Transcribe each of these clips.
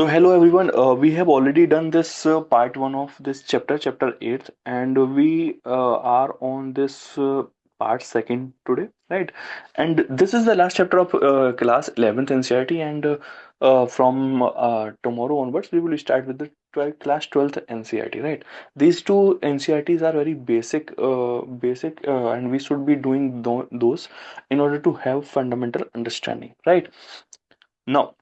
So hello everyone. We have already done this part one of this chapter 8, and we are on this part second today, right? And this is the last chapter of class 11th NCERT, and from tomorrow onwards, we will start with the class 12th NCERT, right? These two NCERTs are very basic, and we should be doing those in order to have fundamental understanding, right? Now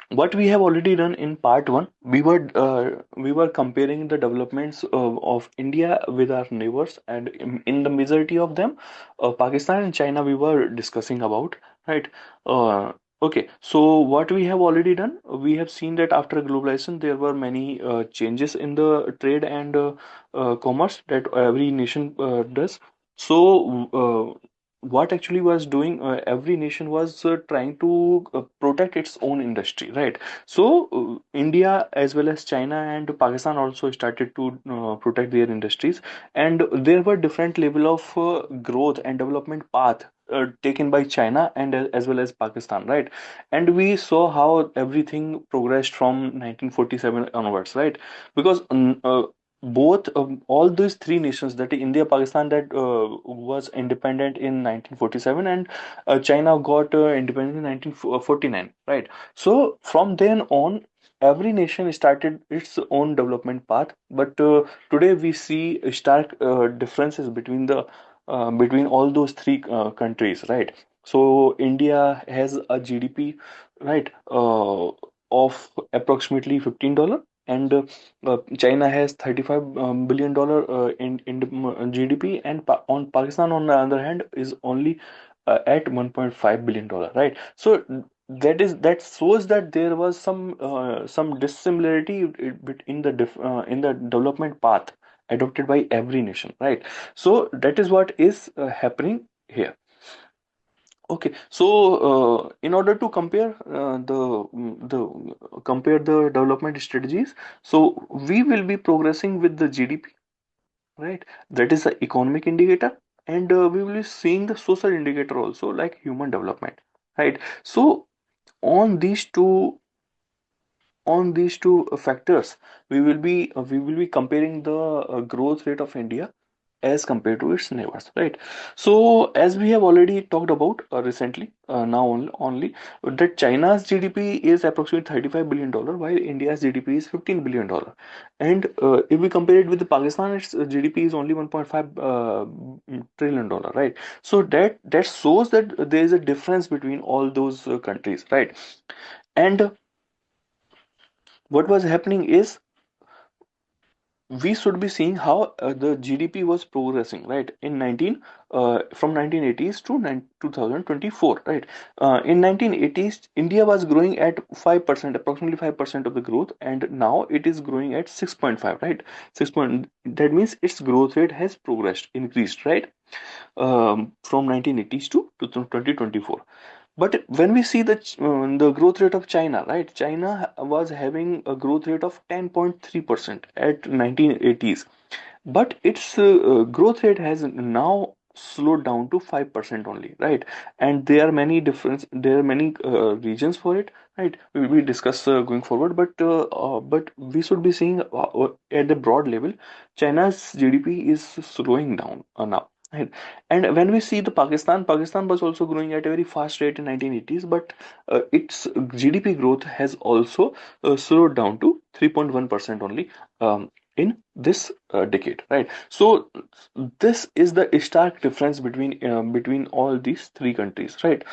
what we have already done in part one, we were comparing the developments of India with our neighbors, and in the majority of them, Pakistan and China we were discussing about, right? Uh, okay, so what we have already done, we have seen that after globalization there were many changes in the trade and commerce that every nation does. So what actually was doing, every nation was trying to protect its own industry, right? So India as well as China and Pakistan also started to protect their industries, and there were different level of growth and development path taken by China and as well as Pakistan, right? And we saw how everything progressed from 1947 onwards, right? Because both all these three nations, that is India, Pakistan, that was independent in 1947, and China got independence in 1949, right? So from then on, every nation started its own development path, but today we see stark differences between the between all those three countries, right? So India has a GDP, right, of approximately $15, and China has $35 billion in GDP, and on Pakistan, on the other hand, is only at $1.5 billion, right? So that shows that there was some dissimilarity in the in the development path adopted by every nation, right? So that is what is happening here. Okay, so in order to compare the compare the development strategies, so we will be progressing with the GDP, right? That is the economic indicator, and we will be seeing the social indicator also, like human development, right? So on these two factors, we will be comparing the growth rate of India as compared to its neighbors, right? So as we have already talked about recently, now only that China's GDP is approximately $35 billion, while India's GDP is $15 billion, and if we compare it with the Pakistan, its GDP is only $1.5 trillion, right? So that shows that there is a difference between all those countries, right? And what was happening is, we should be seeing how the GDP was progressing, right? In 19 from 1980s to 2024, right? In 1980s, India was growing at 5%, approximately 5% of the growth, and now it is growing at 6.5, right? 6 point, that means its growth rate has progressed, increased, right? From 1980s to 2024. But when we see the growth rate of China, right? China was having a growth rate of 10.3% at 1980s, but its growth rate has now slowed down to 5% only, right? And there are many regions for it, right? We discuss going forward, but we should be seeing at the broad level, China's GDP is slowing down now. Right. And when we see the Pakistan was also growing at a very fast rate in 1980s, but its GDP growth has also slowed down to 3.1% only in this decade, right? So this is the stark difference between all these three countries, right?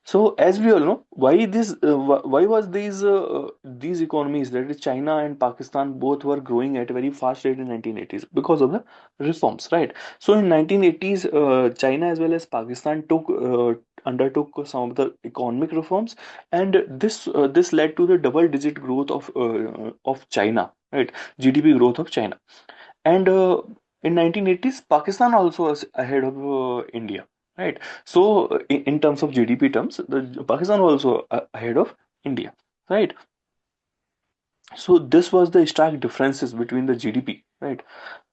So as we all know, why was these economies, that is China and Pakistan, both were growing at a very fast rate in 1980s? Because of the reforms, right? So in 1980s, China as well as Pakistan undertook some of the economic reforms, and this led to the double digit growth of China, right? GDP growth of China. And in 1980s, Pakistan also was ahead of India, right? So in terms of GDP terms, the Pakistan also ahead of India, right? So this was the stark differences between the GDP, right?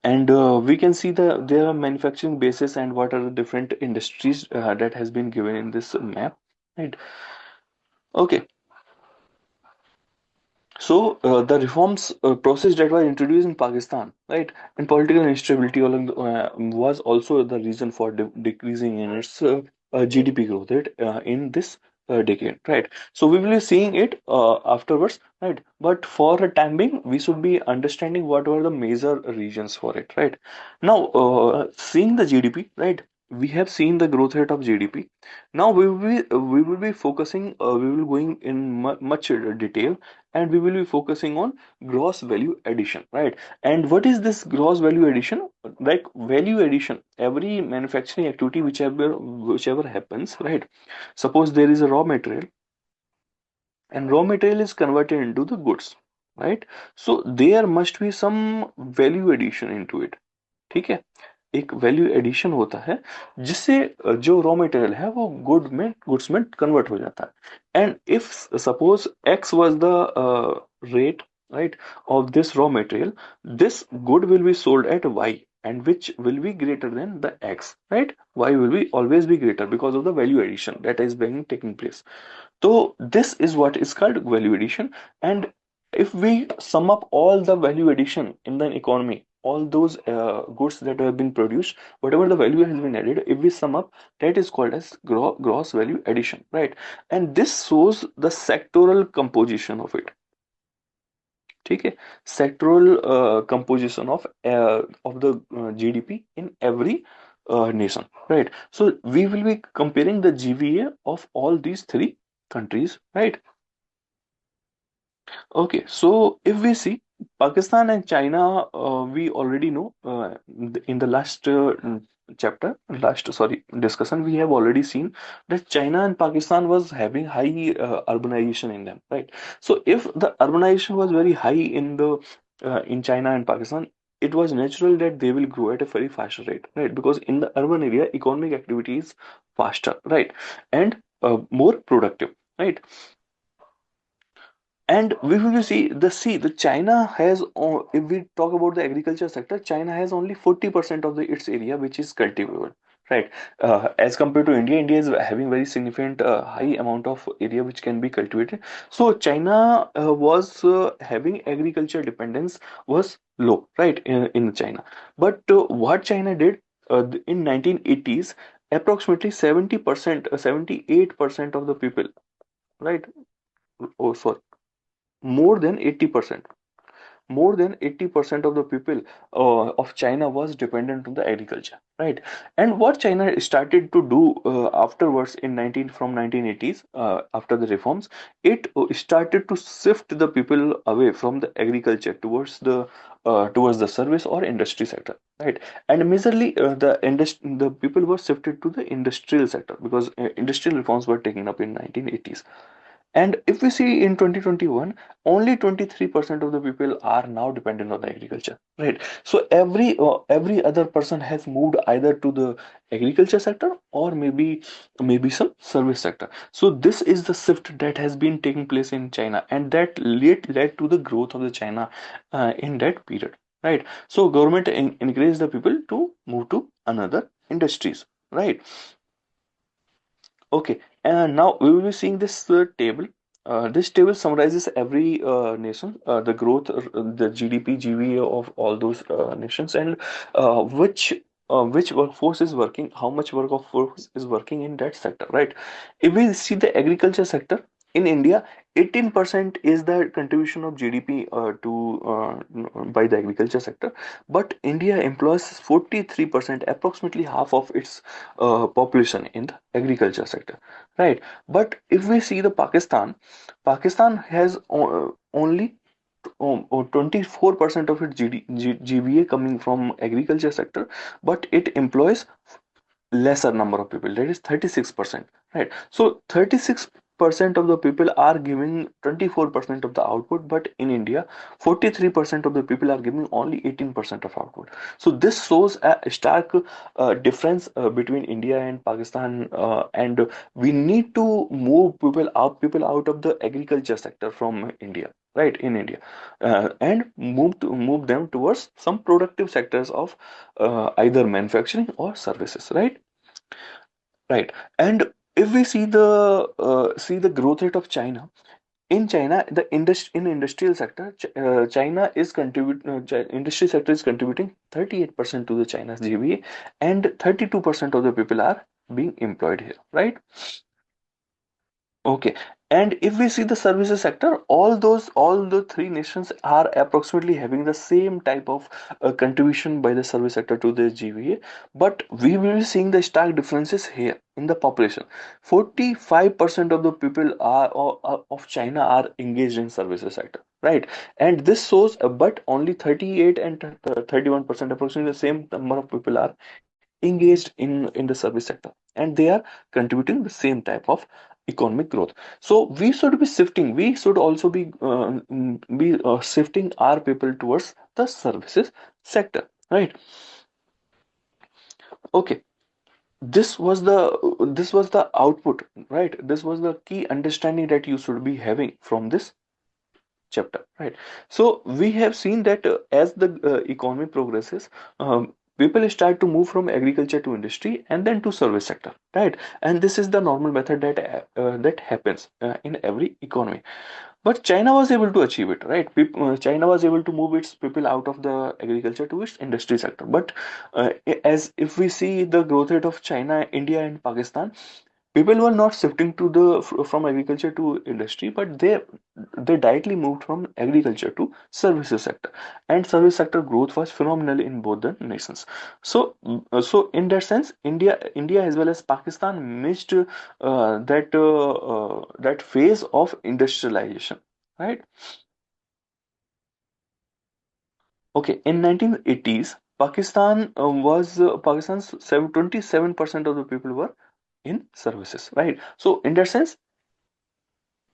And we can see there are manufacturing bases and what are the different industries that has been given in this map, right? Okay. So the reforms process that were introduced in Pakistan, right, and political instability was also the reason for decreasing in its GDP growth rate in this decade, right? So we will be seeing it afterwards, right? But for the time being, we should be understanding what were the major regions for it, right? Now, seeing the GDP, right? We have seen the growth rate of GDP. Now we will be focusing. We will going in much detail, and we will be focusing on gross value addition, right? And what is this gross value addition? Like value addition, every manufacturing activity whichever happens, right? Suppose there is a raw material, and raw material is converted into the goods, right? So there must be some value addition into it. ठीक है, एक value addition होता है जिससे जो raw material है वो goods में कन्वर्ट हो जाता है. And if suppose x was the rate, right, of this raw material, this good will be sold at y, and which will be greater than the x, right? Y will be always be greater because of the value addition that is being taking place. So this is what is called value addition. And if we sum up all the value addition in the economy, all those goods that have been produced, whatever the value has been added, if we sum up, that is called as gross value addition, right? And this shows the sectoral composition of it. ठीक है, sectoral composition of the GDP in every nation, right? So we will be comparing the GVA of all these three countries, right? Okay, so if we see Pakistan and China, we already know in the last chapter, last sorry discussion, we have already seen that China and Pakistan was having high urbanization in them, right? So if the urbanization was very high in China and Pakistan, it was natural that they will grow at a very faster rate, right? Because in the urban area, economic activity is faster, right, and more productive, right? And we will see the China has if we talk about the agriculture sector, China has only 40% of its area which is cultivable, right? As compared to India, India is having very significant high amount of area which can be cultivated. So China was having agriculture dependence was low, right, in China. But what China did in 1980s, approximately 70%, 78% of the people, right? Oh, sorry, more than 80%, more than 80% of the people of China was dependent on the agriculture, right? And what China started to do afterwards in 19 from 1980s, after the reforms, it started to shift the people away from the agriculture towards the service or industry sector, right? And majorly the people were shifted to the industrial sector because industrial reforms were taken up in 1980s. And if we see in 2021, only 23% of the people are now dependent on the agriculture, right? So every other person has moved either to the agriculture sector or maybe some service sector. So this is the shift that has been taking place in China, and that led to the growth of the China in that period, right? So government encouraged the people to move to another industries, right? Okay, and now we will be seeing this table. This table summarizes every nation, the growth, the GDP, GVA of all those nations, and which workforce is working, how much workforce is working in that sector, right? If we see the agriculture sector in India, 18% is the contribution of GDP by the agriculture sector, but India employs 43%, approximately half of its population in the agriculture sector, right? But if we see the Pakistan has only 24% of its GVA coming from agriculture sector, but it employs lesser number of people, that is 36%, right? So 36% of the people are giving 24% of the output, but in India 43% of the people are giving only 18% of output. So this shows a stark difference between India and Pakistan, and we need to move people out of the agriculture sector from India, right, in India, and move them towards some productive sectors of either manufacturing or services, right? Right. And if we see the growth rate of China in China, in industrial sector, China is industry sector is contributing 38% to the China's GDP, and 32% of the people are being employed here, right? Okay. And if we see the services sector, all the three nations are approximately having the same type of contribution by the service sector to the GVA, but we will be seeing the stark differences here in the population. 45% of the people of China are engaged in services sector, right? And this shows, but only 38 and 31%, approximately the same number of people are engaged in the service sector, and they are contributing the same type of economic growth. So we should be shifting, we should also be shifting our people towards the services sector, right? Okay, this was the output, right? This was the key understanding that you should be having from this chapter, right? So we have seen that as the economy progresses, people start to move from agriculture to industry and then to service sector, right? And this is the normal method that happens in every economy. But China was able to achieve it, right? China was able to move its people out of the agriculture to its industry sector. But as if we see the growth rate of China, India, and Pakistan, people were not shifting to the from agriculture to industry, but they directly moved from agriculture to services sector, and service sector growth was phenomenal in both the nations. So so in that sense, India as well as Pakistan missed that phase of industrialization, right? Okay, in 1980s, Pakistan's 27% of the people were in services, right? So in that sense,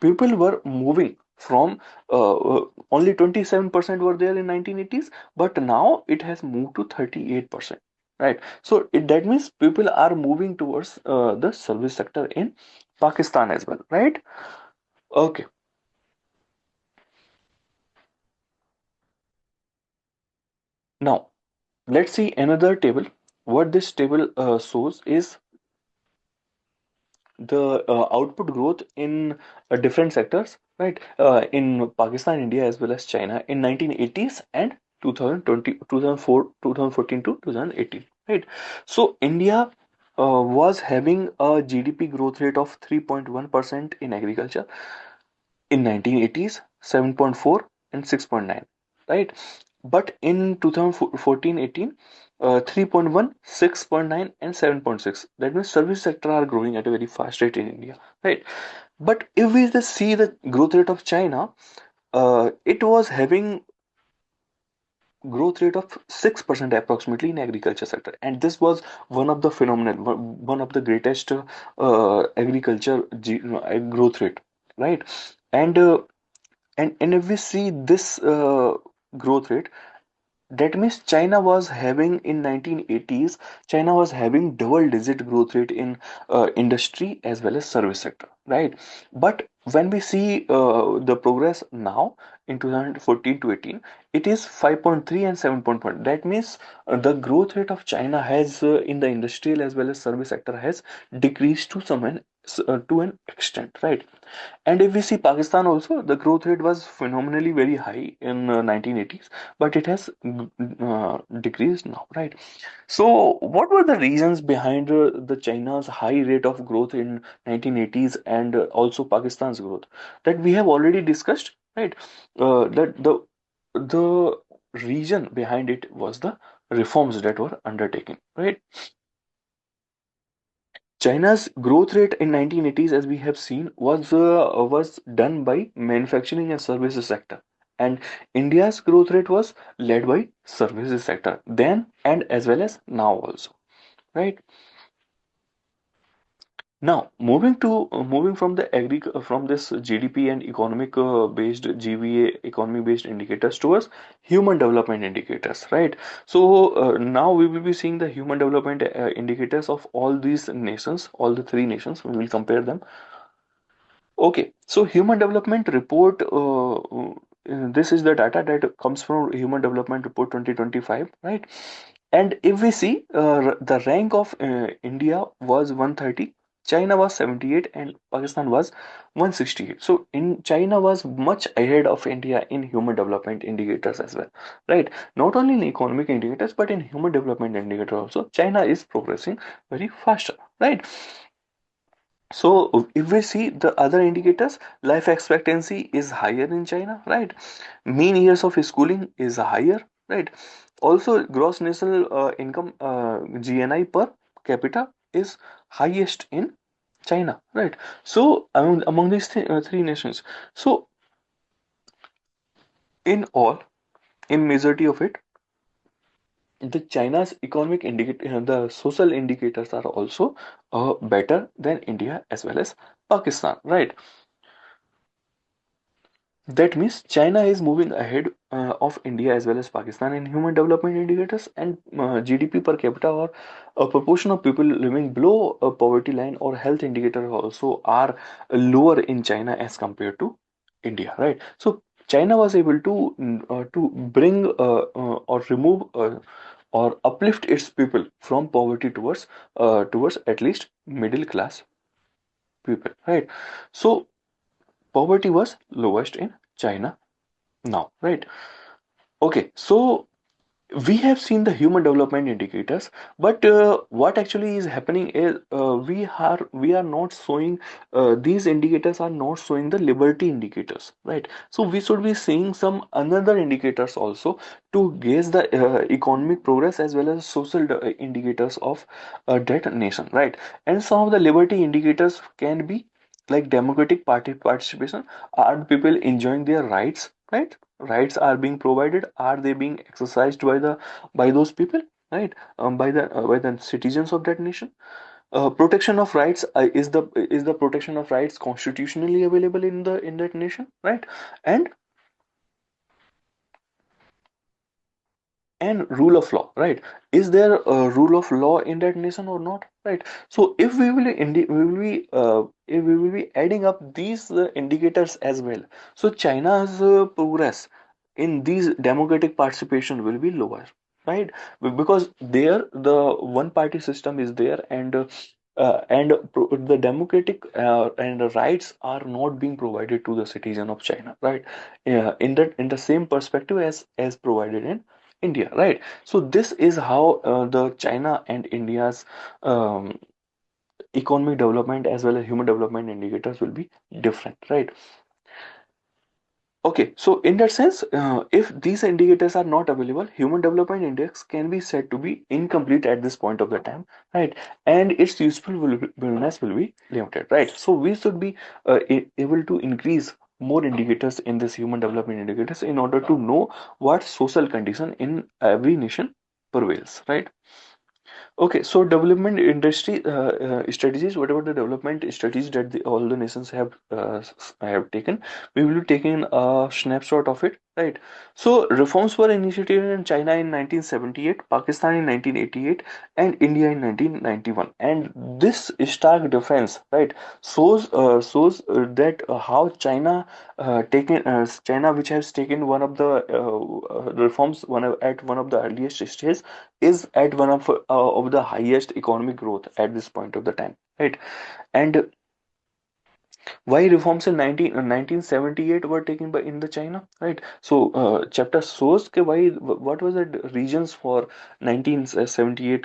people were moving from only 27% were there in 1980s, but now it has moved to 38%, right? So that means people are moving towards the service sector in Pakistan as well, right? Okay, now let's see another table. What this table shows is the output growth in different sectors, right? In Pakistan, India, as well as China in 1980s and 2020, 2004, 2014 to 2018, right? So India was having a GDP growth rate of 3.1% in agriculture in 1980s, 7.4 and 6.9, right? But in 2014-18, 3.1, 6.9 and 7.6. That means service sector are growing at a very fast rate in India, right? But if we just see the growth rate of China, it was having growth rate of 6% approximately in agriculture sector, and this was one of the phenomenal, one of the greatest agriculture growth rate, right? And and if we see this growth rate, that means China was having in 1980s, China was having double digit growth rate in industry as well as service sector, right? But when we see the progress now in 2014 to 18, it is 5.3 and 7.1. That means the growth rate of China has in the industrial as well as service sector has decreased to an extent, right? And if we see Pakistan also, the growth rate was phenomenally very high in 1980s, but it has decreased now, right? So, what were the reasons behind the China's high rate of growth in 1980s and also Pakistan's growth that we have already discussed, right? That the reason behind it was the reforms that were undertaken, right? China's growth rate in 1980s, as we have seen, was done by manufacturing and services sector, and India's growth rate was led by services sector then and as well as now also, right? Now, moving from the from this GDP and economic based GVA economy based indicators towards human development indicators, right? So now we will be seeing the human development indicators of all these nations, all the three nations. We will compare them. Okay, so human development report. This is the data that comes from Human Development Report 2025, right? And if we see the rank of India was 130, China was 78 and Pakistan was 168. So in China was much ahead of India in human development indicators as well, right? Not only in economic indicators but in human development indicator also. China is progressing very faster, right? So if we see the other indicators, life expectancy is higher in China, right? Mean years of schooling is higher, right? Also, gross national income GNI per capita is highest in China, right? So among these three nations, so in all, in majority of it, the China's economic indicator, the social indicators are also better than India as well as Pakistan, right? That means China is moving ahead of India as well as Pakistan in human development indicators, and GDP per capita or a proportion of people living below a poverty line or health indicators also are lower in China as compared to India, right? So China was able to bring or remove or uplift its people from poverty towards at least middle class people, right? So poverty was lowest in China now, right? Okay, so we have seen the human development indicators, but what actually is happening is we are not showing these indicators are not showing the liberty indicators, right? So we should be seeing some another indicators also to gauge the economic progress as well as social indicators of that nation, right? And some of the liberty indicators can be like democratic party participation. Are people enjoying their rights, right? Rights are being provided, are they being exercised by those people, right? By the citizens of that nation. Protection of rights, is the protection of rights constitutionally available in that nation, right? and and rule of law, right? Is there a rule of law in that nation or not, right? So if we will be adding up these indicators as well, so China's progress in these democratic participation will be lower, right? Because there the one party system is there, and the democratic and the rights are not being provided to the citizen of China, right? In the same perspective as provided in India, right? So this is how the China and India's um, economic development as well as human development indicators will be different, right? Okay, so in that sense, if these indicators are not available, human development index can be said to be incomplete at this point of the time, right? And its usefulness will be limited, right? So we should be able to increase more indicators in this human development indicators in order to know what social condition in every nation prevails, right? Okay, so development industry strategies, whatever the development strategies that all the nations have taken, we will be taking a snapshot of it, right? So reforms were initiated in China in 1978, Pakistan in 1988, and India in 1991. And this stark difference, right, shows that how China, which has taken one of the reforms at one of the earliest stages, is at one of the highest economic growth at this point of the time, right? And why reforms in 1978 were taken by in the China, right? So chapter shows ke why, what was the reasons for 1978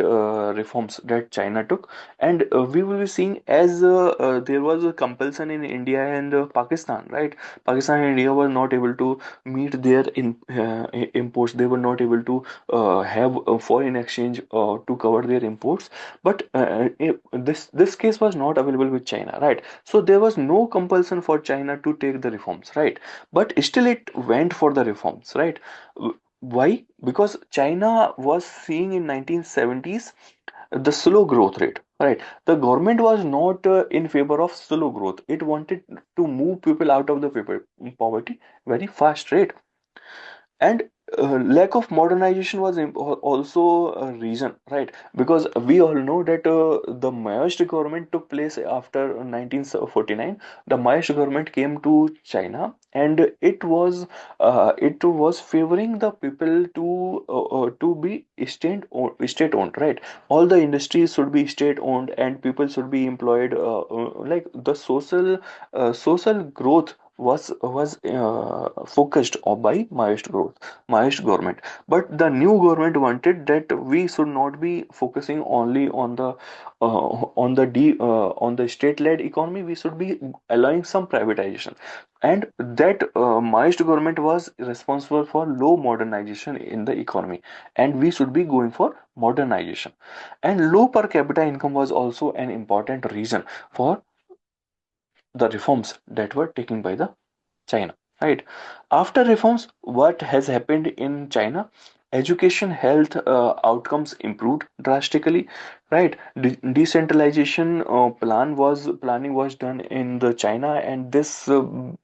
reforms that China took. And we will be seeing as there was a compulsion in India and Pakistan, right? Pakistan and India were not able to meet their imports. They were not able to have a foreign exchange to cover their imports. But this case was not available with China, right? So there was no compulsion for China to take the reforms, right? But still it went for the reforms, right? Why? Because China was seeing in 1970s the slow growth rate, right? The government was not in favor of slow growth. It wanted to move people out of the poverty very fast, right? And lack of modernization was also a reason, right? Because we all know that the Maoist government took place after 1949. The Maoist government came to China, and it was favoring the people to be state owned, right? All the industries should be state owned, and people should be employed. Like the social growth was focused on by Maoist government. But the new government wanted that we should not be focusing only on the state-led economy. We should be allowing some privatization, and that Maoist government was responsible for low modernization in the economy, and we should be going for modernization. And low per capita income was also an important reason for the reforms that were taken by the China, right? After reforms, what has happened in China? Education, health outcomes improved drastically, right? Decentralization planning was done in the China, and this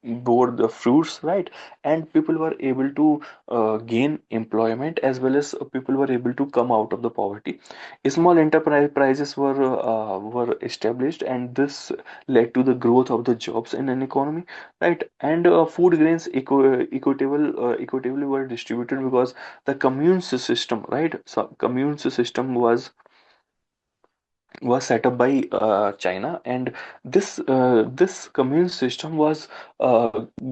bore the fruits, right? And people were able to gain employment, as well as people were able to come out of the poverty. Small enterprises were established, and this led to the growth of the jobs in an economy, right? And food grains equitably were distributed because the commune system, right? So commune system was set up by China, and this commune system was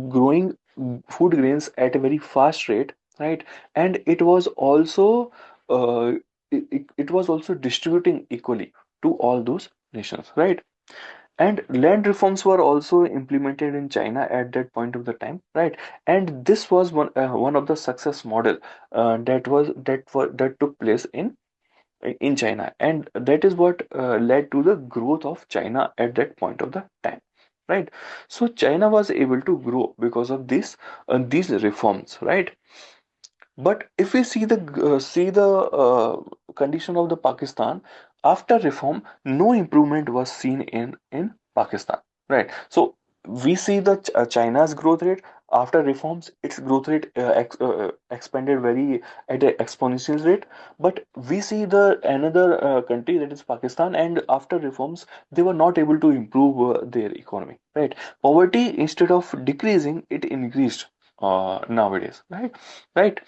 growing food grains at a very fast rate, right? And uh, it was also distributing equally to all those nations, right? And land reforms were also implemented in China at that point of the time, right? And this was one of the success model that took place in China, and that is what led to the growth of China at that point of the time, right? So China was able to grow because of these reforms, right? But if we see the condition of the Pakistan after reform, no improvement was seen in Pakistan, right? So we see the China's growth rate after reforms, its growth rate expanded very at an exponential rate. But we see the another country, that is Pakistan, and after reforms, they were not able to improve their economy, right? Poverty, instead of decreasing, it increased nowadays, right?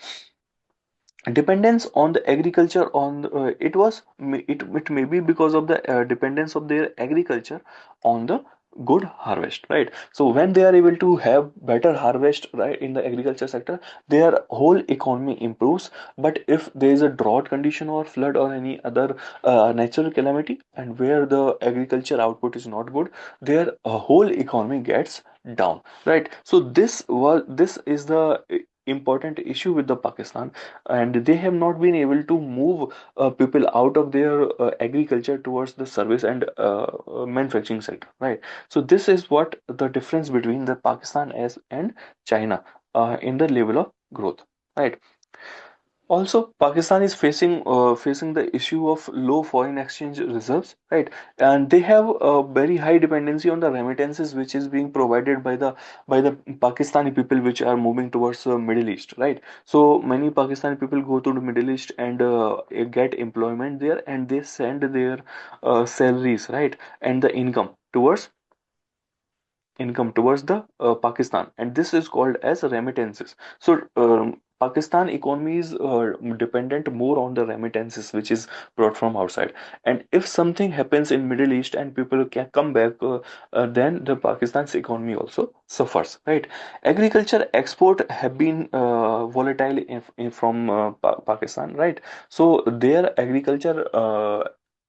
Dependence on the agriculture on it may be because of the dependence of their agriculture on the good harvest, right? So when they are able to have better harvest, right, in the agriculture sector, their whole economy improves. But if there is a drought condition or flood or any other natural calamity, and where the agriculture output is not good, their whole economy gets down, right? So this is the important issue with the Pakistan, and they have not been able to move people out of their agriculture towards the service and manufacturing sector, right? So this is what the difference between the Pakistan as and China in the level of growth, right? Also, Pakistan is facing the issue of low foreign exchange reserves, right? And they have a very high dependency on the remittances, which is being provided by the Pakistani people, which are moving towards the Middle East, right? So many Pakistani people go to the Middle East and get employment there, and they send their salaries, right, and the income towards the Pakistan, and this is called as remittances. So Pakistan economy is dependent more on the remittances which is brought from outside. And if something happens in Middle East and people can come back, then the Pakistan's economy also suffers, right? Agriculture export have been volatile from Pakistan, right? So their agriculture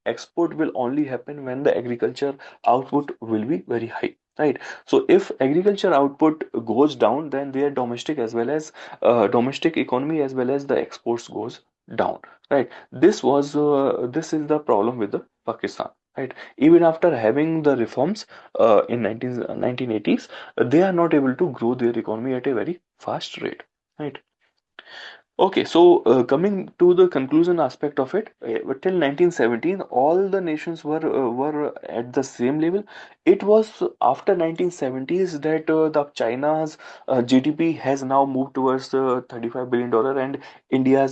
export will only happen when the agriculture output will be very high, right? So if agriculture output goes down, then their domestic as well as domestic economy as well as the exports goes down, right? This is the problem with the Pakistan, right? Even after having the reforms in 1980s, they are not able to grow their economy at a very fast rate, right? Okay, so coming to the conclusion aspect of it, till 1917, all the nations were at the same level. It was after 1970s that the China's GDP has now moved towards the $35 billion, and India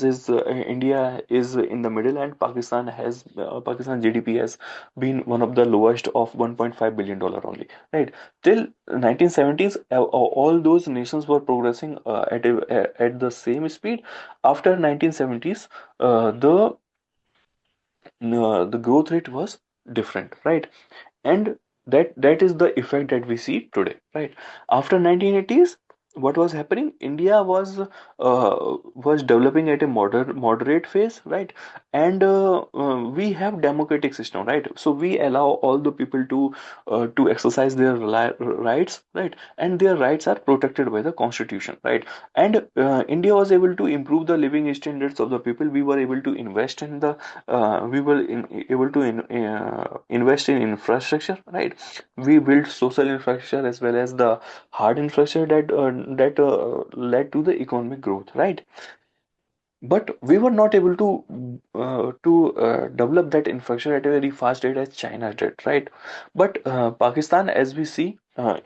is in the middle, and Pakistan GDP has been one of the lowest of $1.5 billion only, right? Till 1970s, all those nations were progressing at the same speed. After 1970s, the growth rate was different, right? And that is the effect that we see today, right? After 1980s, what was happening? India was developing at a moderate phase, right? And we have democratic system, right? So we allow all the people to exercise their rights, right? And their rights are protected by the constitution, right? And India was able to improve the living standards of the people. We were able to invest in the able to invest in infrastructure, right? We built social infrastructure as well as the hard infrastructure that led to the economic growth, right? But we were not able to develop that infrastructure at a very fast rate as China did, right? But Pakistan, as we see,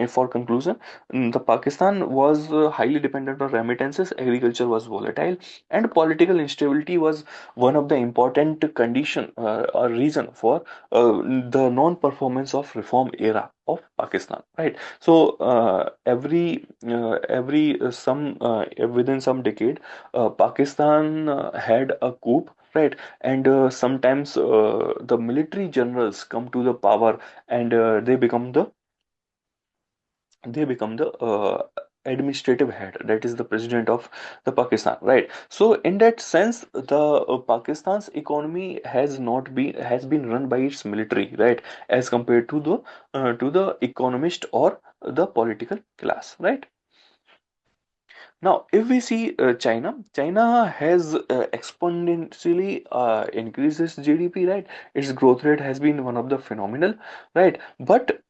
for conclusion, the Pakistan was highly dependent on remittances, agriculture was volatile, and political instability was one of the important condition or reason for the non-performance of reform era of Pakistan, right? So every some within some decade, Pakistan had a coup, right? And sometimes the military generals come to the power, and they become the administrative head, that is the president of the Pakistan, right? So in that sense, the Pakistan's economy has been run by its military, right, as compared to the economist or the political class, right? Now, if we see China has exponentially increased its GDP, right? Its growth rate has been one of the phenomenal, right? But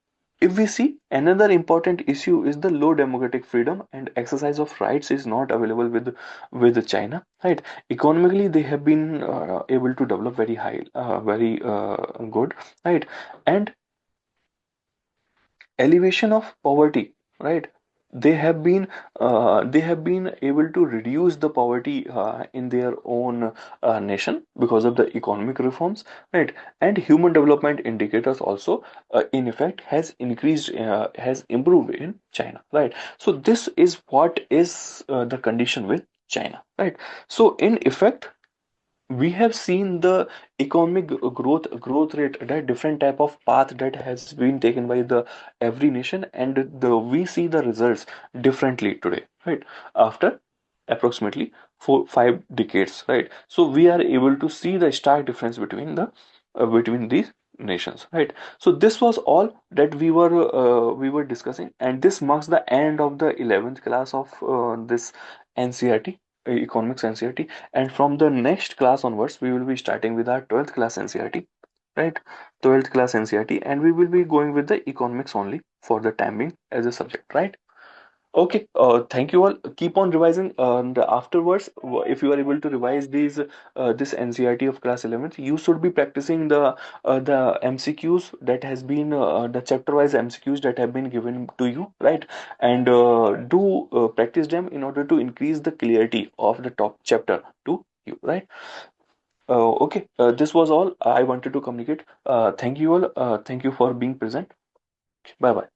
if we see, another important issue is the low democratic freedom and exercise of rights is not available with China, right? Economically, they have been able to develop very high, very good, right? And elevation of poverty, right? They have been able to reduce the poverty in their own nation because of the economic reforms, right? And human development indicators also, in effect, has improved in China, right? So this is what is the condition with China, right? So in effect, we have seen the economic growth rate, that different type of path that has been taken by the every nation, and we see the results differently today, right? After approximately 4 5 decades, right? So we are able to see the stark difference between these nations, right? So this was all that we were discussing, and this marks the end of the 11th class of this NCERT, economics NCERT. And from the next class onwards, we will be starting with our 12th class NCERT, right? 12th class NCERT, and we will be going with the economics only for the time being as a subject, right? Okay, thank you all. Keep on revising, and afterwards, if you are able to revise this NCERT of class 11th, you should be practicing the MCQs that has been the chapter-wise MCQs that have been given to you, right? And do practice them in order to increase the clarity of the top chapter to you, right? Okay, this was all I wanted to communicate. Thank you all. Thank you for being present. Bye bye.